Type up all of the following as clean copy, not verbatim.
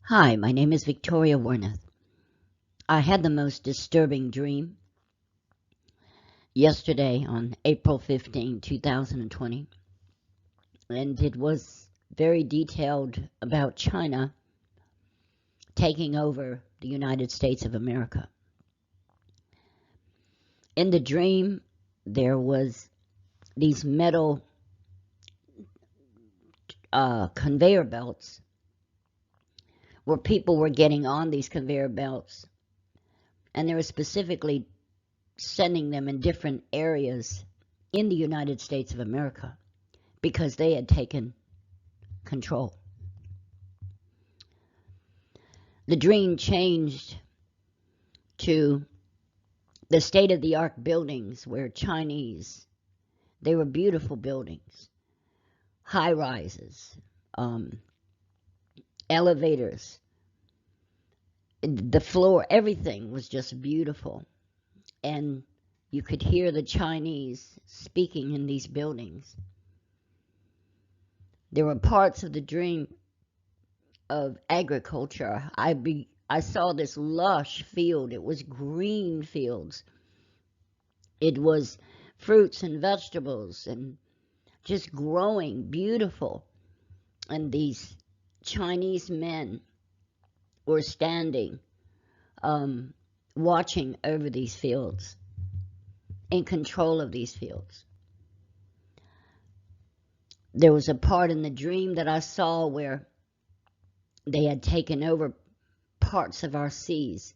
Hi, my name is Victoria Warneth. I had the most disturbing dream yesterday on April 15, 2020, and it was very detailed about China taking over the United States of America. In the dream, there was these metal conveyor belts where people were getting on these conveyor belts, and they were specifically sending them in different areas in the United States of America because they had taken control. The dream changed to the state-of-the-art buildings where Chinese, they were beautiful buildings, high rises, elevators, the floor, everything was just beautiful. And you could hear the Chinese speaking in these buildings. There were parts of the dream of agriculture. I saw this lush field. It was green fields. It was fruits and vegetables and just growing, beautiful. And these Chinese men were standing, watching over these fields, in control of these fields. There was a part in the dream that I saw where they had taken over parts of our seas,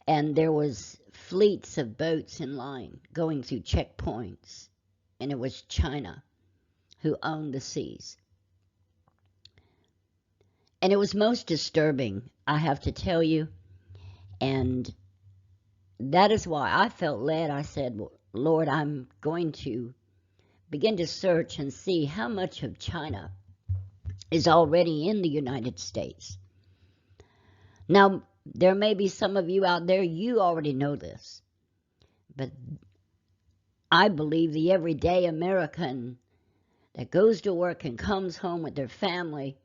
and there was fleets of boats in line going through checkpoints, and it was China who owned the seas. And it was most disturbing, I have to tell you, and that is why I felt led. I said, well, Lord, I'm going to begin to search and see how much of China is already in the United States. Now, there may be some of you out there, you already know this, but I believe the everyday American that goes to work and comes home with their family,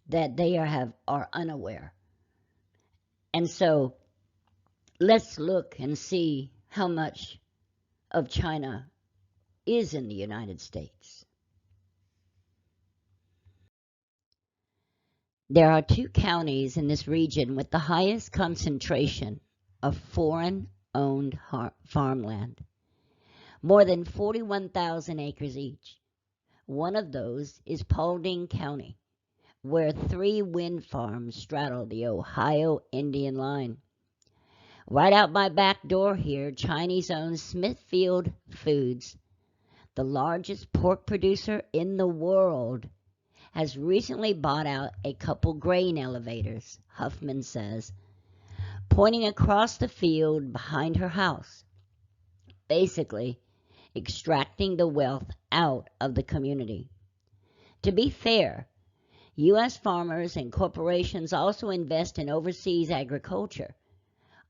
that they are unaware. And so let's look and see how much of China is in the United States. There are 2 counties in this region with the highest concentration of foreign-owned farmland, more than 41,000 acres each. One of those is Paulding County, where 3 wind farms straddle the Ohio Indian line. Right out my back door here, Chinese-owned Smithfield Foods, the largest pork producer in the world, has recently bought out a couple grain elevators, Huffman says, pointing across the field behind her house, basically extracting the wealth out of the community. To be fair, U.S. farmers and corporations also invest in overseas agriculture,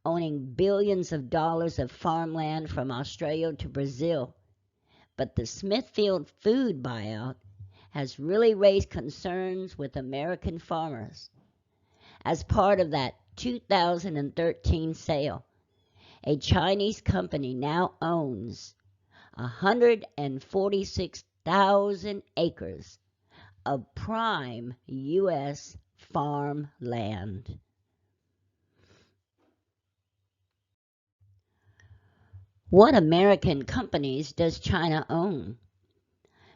owning billions of dollars of farmland from Australia to Brazil. But the Smithfield Food buyout has really raised concerns with American farmers. As part of that 2013 sale, a Chinese company now owns 146,000 acres of prime U.S. farmland. What American companies does China own?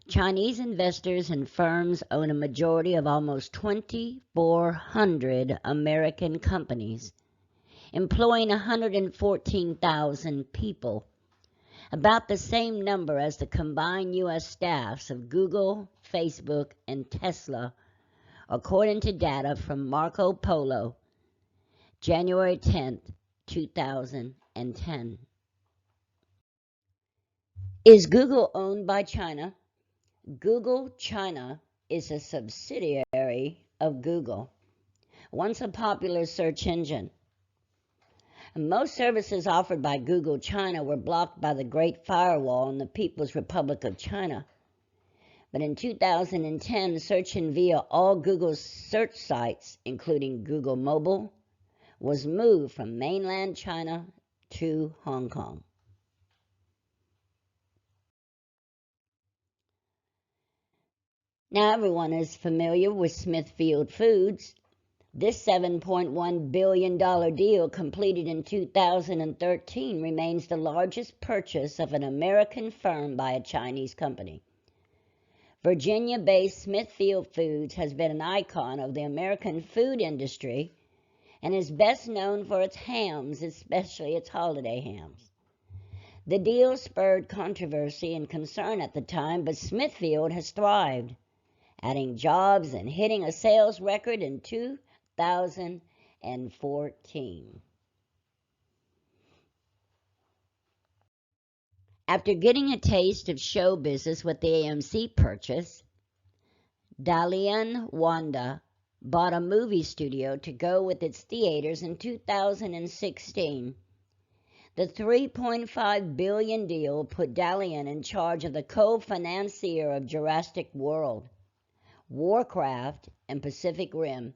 Chinese investors and firms own a majority of almost 2,400 American companies, employing 114,000 people, about the same number as the combined U.S. staffs of Google, Facebook, and Tesla, according to data from Marco Polo, January 10, 2010. Is Google owned by China? Google China is a subsidiary of Google, once a popular search engine. Most services offered by Google China were blocked by the Great Firewall in the People's Republic of China. But in 2010, searching via all Google search sites, including Google Mobile, was moved from mainland China to Hong Kong. Now everyone is familiar with Smithfield Foods. This $7.1 billion deal completed in 2013 remains the largest purchase of an American firm by a Chinese company. Virginia-based Smithfield Foods has been an icon of the American food industry and is best known for its hams, especially its holiday hams. The deal spurred controversy and concern at the time, but Smithfield has thrived, adding jobs and hitting a sales record in 2014. After getting a taste of show business with the AMC purchase, Dalian Wanda bought a movie studio to go with its theaters in 2016. The $3.5 billion deal put Dalian in charge of the co-financier of Jurassic World, Warcraft, and Pacific Rim.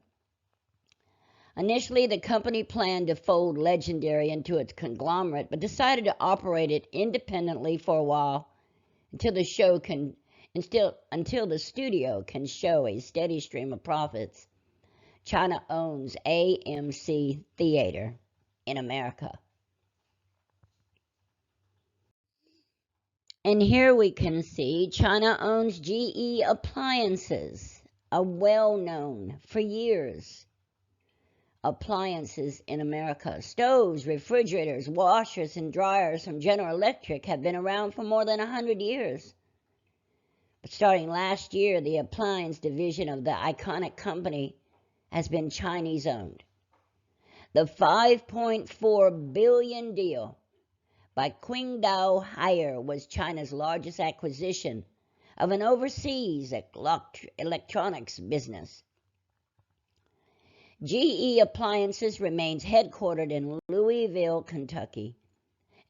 Initially, the company planned to fold Legendary into its conglomerate, but decided to operate it independently for a while until the studio can show a steady stream of profits. China owns AMC Theater in America. And here we can see China owns GE Appliances, a well-known for years appliances in America. Stoves, refrigerators, washers, and dryers from General Electric have been around for more than 100 years. But starting last year, the appliance division of the iconic company has been Chinese-owned. The $5.4 billion deal by Qingdao Haier was China's largest acquisition of an overseas electronics business. GE Appliances remains headquartered in Louisville, Kentucky,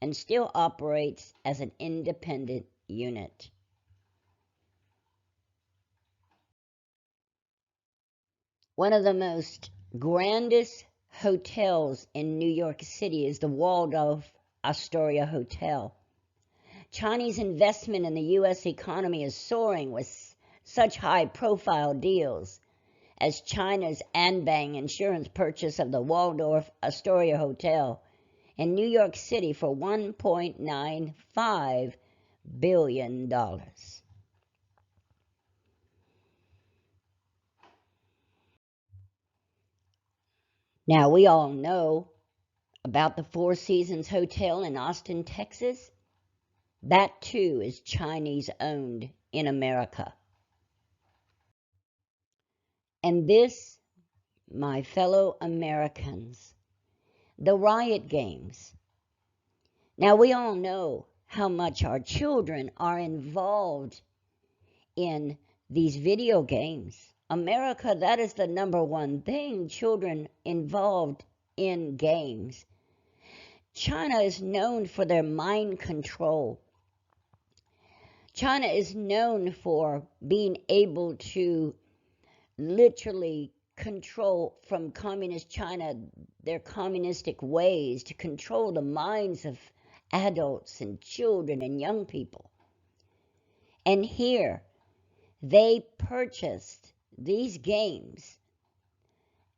and still operates as an independent unit. One of the most grandest hotels in New York City is the Waldorf Astoria Hotel. Chinese investment in the U.S. economy is soaring with such high-profile deals as China's Anbang Insurance purchase of the Waldorf Astoria Hotel in New York City for $1.95 billion. Now, we all know about the Four Seasons Hotel in Austin, Texas. That too is Chinese-owned in America. And this, my fellow Americans, the riot games. Now, we all know how much our children are involved in these video games. America, that is the number one thing, children involved in games. China is known for their mind control. China is known for being able to literally control from communist China their communistic ways to control the minds of adults and children and young people. And here they purchased these games,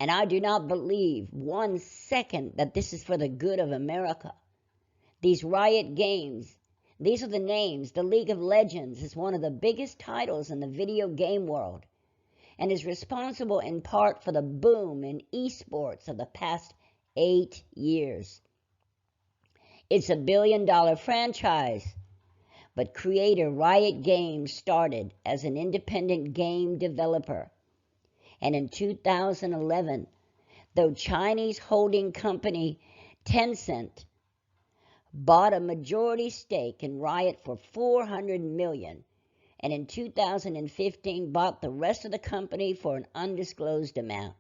and I do not believe 1 second that this is for the good of America. These riot games, these are the names. The League of Legends is one of the biggest titles in the video game world and is responsible in part for the boom in esports of the past 8 years. It's a billion-dollar franchise, but creator Riot Games started as an independent game developer. And in 2011, the Chinese holding company Tencent bought a majority stake in Riot for $400 million, and in 2015 bought the rest of the company for an undisclosed amount.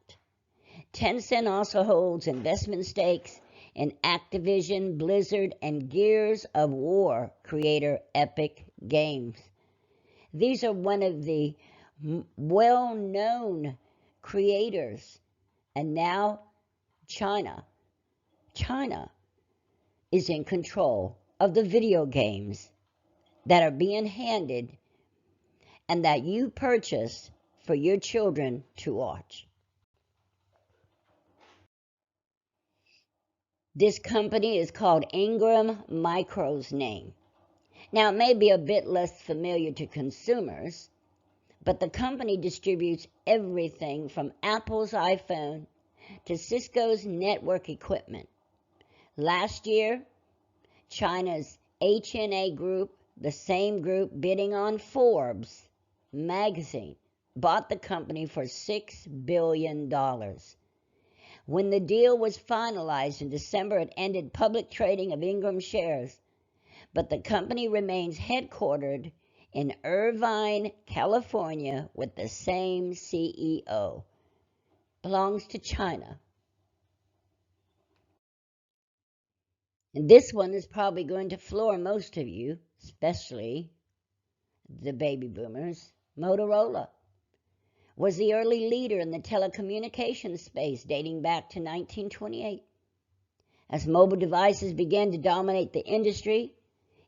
Tencent also holds investment stakes in Activision, Blizzard, and Gears of War creator Epic Games. These are one of the well-known creators. And now China is in control of the video games that are being handed and that you purchase for your children to watch. This company is called Ingram Micro's name. Now, it may be a bit less familiar to consumers, but the company distributes everything from Apple's iPhone to Cisco's network equipment. Last year, China's HNA Group, the same group bidding on Forbes magazine, bought the company for $6 billion. When the deal was finalized in December, it ended public trading of Ingram shares, but the company remains headquartered in Irvine, California, with the same CEO. Belongs to China. And this one is probably going to floor most of you, especially the baby boomers. Motorola was the early leader in the telecommunications space dating back to 1928. As mobile devices began to dominate the industry,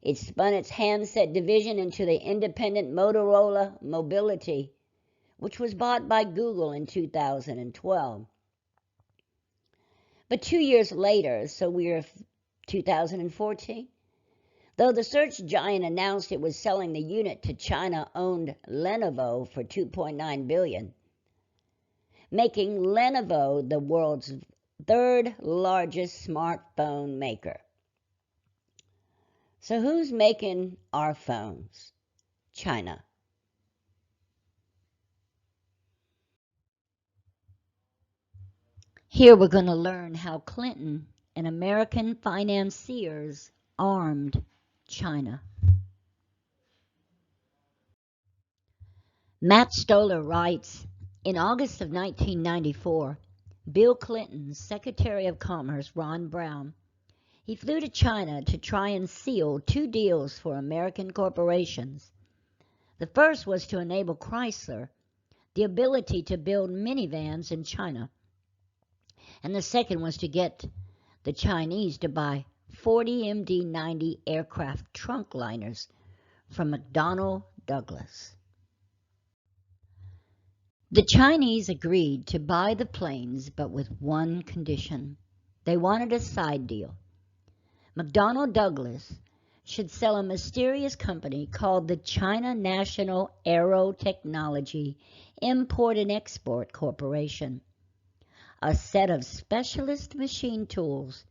it spun its handset division into the independent Motorola Mobility, which was bought by Google in 2012. But 2 years later, so we're 2014, though the search giant announced it was selling the unit to China-owned Lenovo for $2.9 billion, making Lenovo the world's third largest smartphone maker. So who's making our phones? China. Here we're going to learn how Clinton and American financiers armed China. Matt Stoller writes, in August of 1994, Bill Clinton's Secretary of Commerce, Ron Brown, he flew to China to try and seal 2 deals for American corporations. The first was to enable Chrysler the ability to build minivans in China, and the second was to get the Chinese to buy 40 MD-90 aircraft trunk liners from McDonnell Douglas. The Chinese agreed to buy the planes, but with one condition. They wanted a side deal. McDonnell Douglas should sell a mysterious company called the China National Aerotechnology Import and Export Corporation, a set of specialist machine tools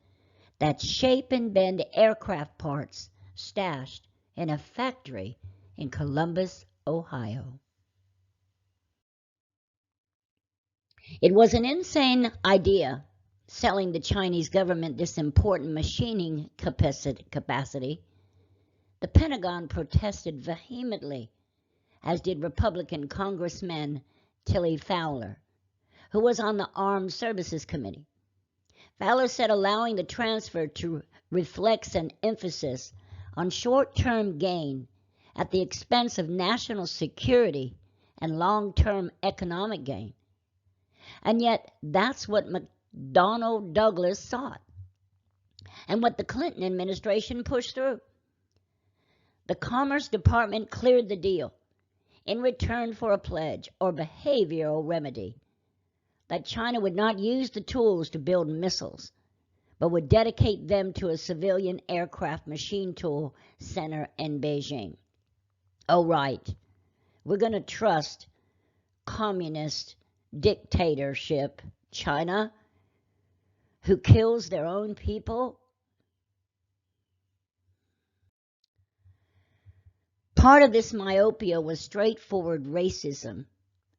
that shape and bend aircraft parts stashed in a factory in Columbus, Ohio. It was an insane idea, selling the Chinese government this important machining capacity. The Pentagon protested vehemently, as did Republican Congressman Tilly Fowler, who was on the Armed Services Committee. Fowler said allowing the transfer to reflects an emphasis on short-term gain at the expense of national security and long-term economic gain. And yet, that's what McDonnell Douglas sought, and what the Clinton administration pushed through. The Commerce Department cleared the deal in return for a pledge or behavioral remedy that China would not use the tools to build missiles, but would dedicate them to a civilian aircraft machine tool center in Beijing. Oh, right, we're going to trust communist dictatorship China, who kills their own people? Part of this myopia was straightforward racism,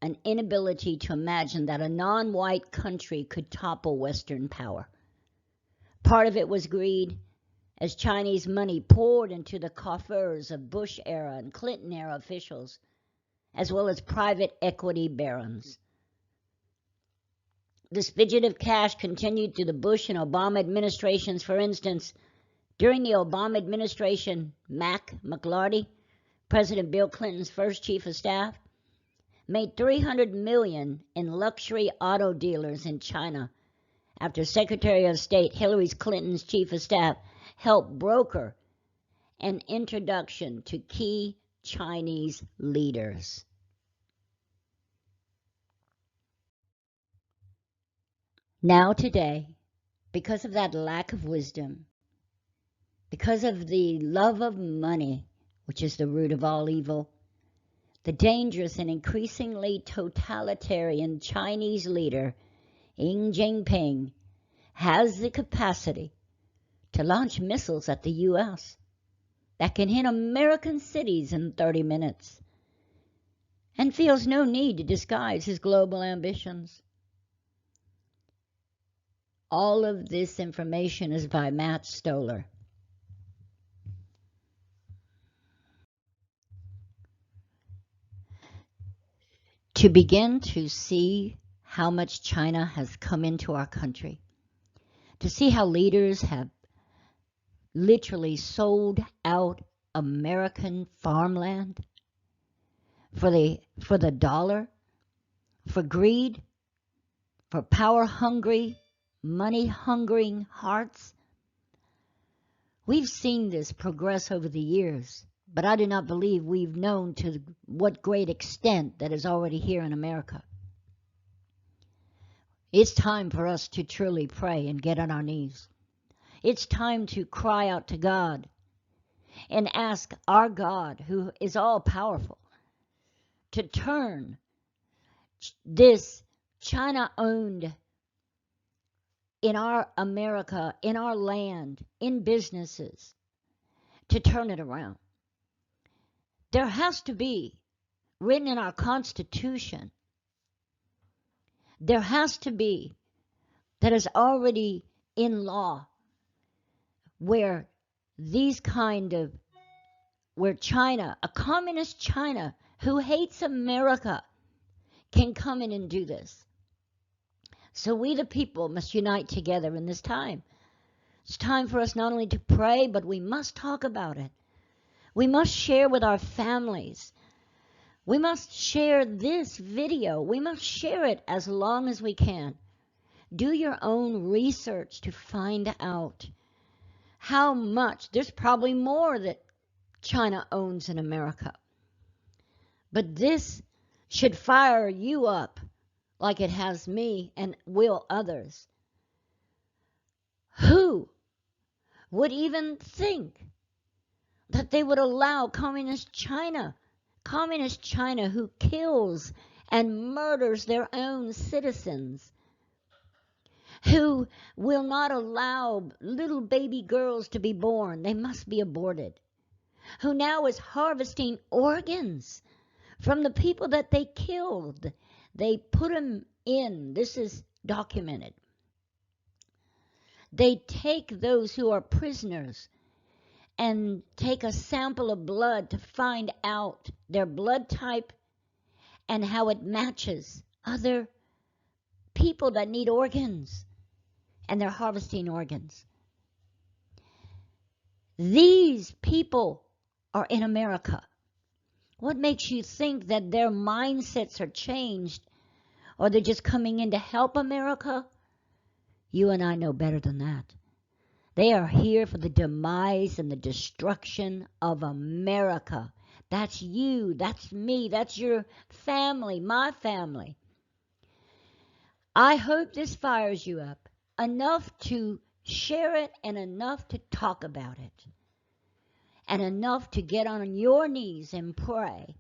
an inability to imagine that a non-white country could topple Western power. Part of it was greed, as Chinese money poured into the coffers of Bush-era and Clinton-era officials, as well as private equity barons. This fugitive cash continued through the Bush and Obama administrations. For instance, during the Obama administration, Mac McLarty President Bill Clinton's first chief of staff, made $300 million in luxury auto dealers in China after Secretary of State Hillary Clinton's chief of staff helped broker an introduction to key Chinese leaders. Now today, because of that lack of wisdom, because of the love of money, which is the root of all evil, the dangerous and increasingly totalitarian Chinese leader, Xi Jinping, has the capacity to launch missiles at the U.S. that can hit American cities in 30 minutes and feels no need to disguise his global ambitions. All of this information is by Matt Stoller. To begin to see how much China has come into our country, to see how leaders have literally sold out American farmland for the dollar, for greed, for power-hungry, money-hungering hearts. We've seen this progress over the years, but I do not believe we've known to what great extent that is already here in America. It's time for us to truly pray and get on our knees. It's time to cry out to God and ask our God, who is all-powerful, to turn this China-owned in our America, in our land, in businesses, to turn it around. There has to be, written in our Constitution, there has to be, that is already in law, where China, a communist China who hates America, can come in and do this. So we the people must unite together in this time. It's time for us not only to pray, but we must talk about it. We must share with our families. We must share this video. We must share it as long as we can. Do your own research to find out how much. There's probably more that China owns in America. But this should fire you up like it has me and will others. Who would even think that they would allow communist China who kills and murders their own citizens, who will not allow little baby girls to be born, they must be aborted, who now is harvesting organs from the people that they killed. They put them in, this is documented. They take those who are prisoners and take a sample of blood to find out their blood type and how it matches other people that need organs, and they're harvesting organs. These people are in America. What makes you think that their mindsets are changed, or they're just coming in to help America? You and I know better than that. They are here for the demise and the destruction of America. That's you, that's me, that's your family, my family. I hope this fires you up enough to share it and enough to talk about it and enough to get on your knees and pray,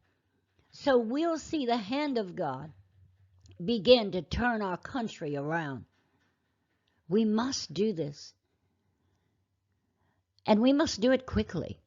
so we'll see the hand of God begin to turn our country around. We must do this. And we must do it quickly.